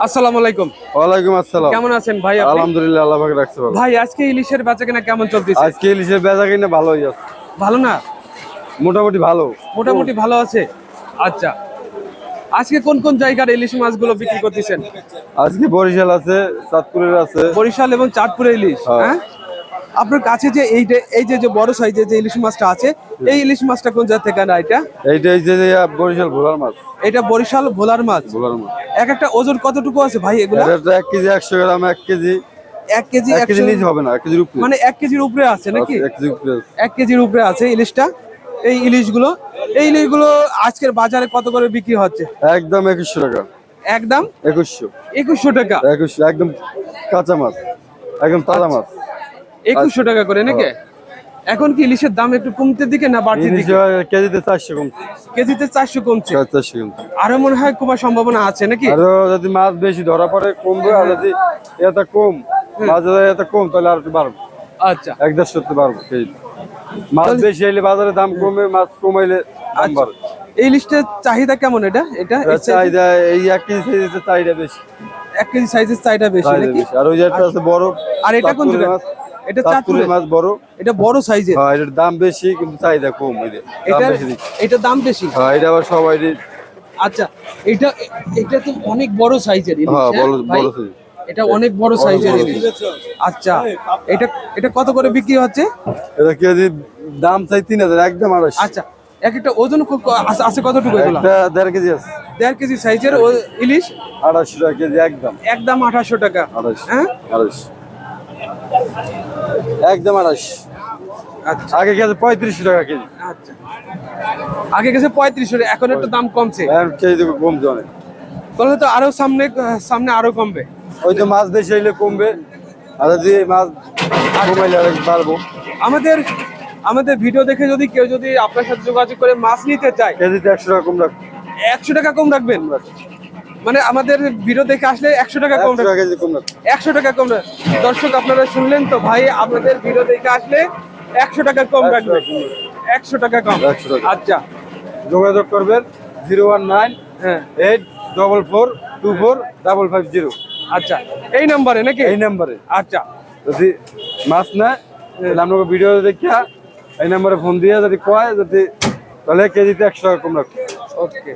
আসসালামু আলাইকুম। ওয়ালাইকুম আসসালাম। কেমন আছেন ভাই আপনি? আলহামদুলিল্লাহ, আল্লাহ পাক রাখছে ভালো। ভাই আজকে ইলিশের বেচাকেনা কেমন চলতেছে? আজকে ইলিশের বেচাকেনা ভালোই আছে, ভালো না? মোটামুটি ভালো। মোটামুটি ভালো আছে। আচ্ছা, আজকে কোন কোন জায়গার ইলিশ মাছগুলো বিক্রি করতেছেন? আজকে বরিশাল আছে, চাঁদপুরের আছে। বরিশাল এবং চাঁদপুরের ইলিশ। হ্যাঁ। হ্যাঁ, আপনার কাছে যে এই যে বড় সাইজের যে ইলিশ মাছটা আছে, এই ইলিশ মাছটা কোন জায়গা থেকে না? এইটা এই যে বরিশাল ভোলার মাছ। এটা বরিশাল ভোলার মাছ। ভোলার মাছ এক একটা ওজন কতটুকু আছে ভাই এগুলা? এটা 1 কেজি 100 গ্রাম, 1 কেজি 1 কেজি 1 কেজি নিচে হবে না, 1 কেজির উপরে। মানে 1 কেজির উপরে আছে নাকি? 1 কেজির উপরে আছে। 1 কেজির উপরে আছে ইলিশটা। এই ইলিশগুলো আজকের বাজারে কত করে বিক্রি হচ্ছে? একদম 2100 টাকা। একদম 2100 2100 টাকা। 2100 একদম কাঁচা মাছ, একদম তাজা মাছ। 2100 টাকা করে নাকি? এখন কি ইলিশের দাম একটু কমতে দিকে না বাড়তে ইলিশ দিকে? কেজিতে 400 কমছে। কেজিতে 400 কমছে। 400 কমছে। আরো মনে হয় কমার সম্ভাবনা আছে নাকি? আরো যদি মাছ বেশি ধরা পড়ে কমবে, আর যদি এটা কম মাছ যদি এটা কম তাহলে আর একটু বাড়বে। আচ্ছা 1-1.5 বাড়বে কেজি। মাছ বেশি হইলে বাজারে দাম কমে, মাছ কমাইলে দাম বাড়ে। এই ইলিশটার চাহিদা কেমন? এটা এটা এই size- চাহিদা এই 1 কেজি সাইজে চাহিদা বেশি। 1 কেজি সাইজের চাহিদা বেশি চাহিদা নাকি? বেশি। আর ওই যে একটা আছে বড়, আর এটা কোন চাঁদপুরের জায়গা? মাছ। এটা চাঁদপুরের চাঁদপুরের মাছ বড়। এটা বড় সাইজের। হ্যাঁ, এটার দাম বেশি কিন্তু চাহিদা কম। ওই যে দাম এটা বেশি দিচ্ছে। এটা দাম বেশি। হ্যাঁ, এটা আবার সবাই আচ্ছা, এটা এটা তো অনেক বড় সাইজের ইলিশ। হ্যাঁ, হ্যাঁ, ভাই? বড় সাইজ। এটা অনেক বড় সাইজের ইলিশ। আচ্ছা, এটা এটা কত করে বিক্রি হচ্ছে? এটা কেজি দাম চাই 3000, একদম 2800। আচ্ছা, এক একটা ওজন আছে কতটুকু এগুলো? একটা 1.5 কেজি আছে, 1.5 কেজি সাইজের ইলিশ 2800 টাকা কেজি একদম। একদম 2800 টাকা। 2800। হ্যাঁ, 2800 একদম 2800। আচ্ছা আগে গেছে 3500 টাকা কেজি। আচ্ছা, আগে গেছে 3500, এখন একটু দাম কমছে। এখন কেজি থেকে কমছে অনেক। তাহলে তো আরো সামনে সামনে আরো কমবে। ওই তো মাছ বেশি হইলে কমবে, আর যদি মাছ কমাইলে আর বাড়বো। আমাদের আমাদের ভিডিও দেখে কেউ যদি আপনার সাথে যোগাযোগ করে মাছ নিতে চায়, কেজিতে 100 টাকা কম রাখবো। 100 টাকা কম রাখবেন? মানে আমাদের ভিডিও দেখে আসলে 100 টাকা কম 100 টাকা রাখবেন? কেজি কম রাখবো। 100 টাকা কম দর্শক আপনারা শুনলেন তো ভাই, আপনাদের ভিডিও দেখে আসলে 100 টাকা কম 100 রাখবে। টাকা কম। 100 টাকা কম। 100 টাকা। আচ্ছা যোগাযোগ করবেন 019 হ্যাঁ 844245550। আচ্ছা, এই নাম্বারে নাকি? এই নাম্বারে আচ্ছা যদি মাছ নেয় তাহলে আপনাকে ভিডিও দেখিয়া এই নাম্বারে ফোন দিয়ে যদি কয়, যদি তাহলে কেজিতে 100 টাকা কম রাখবো। ওকে।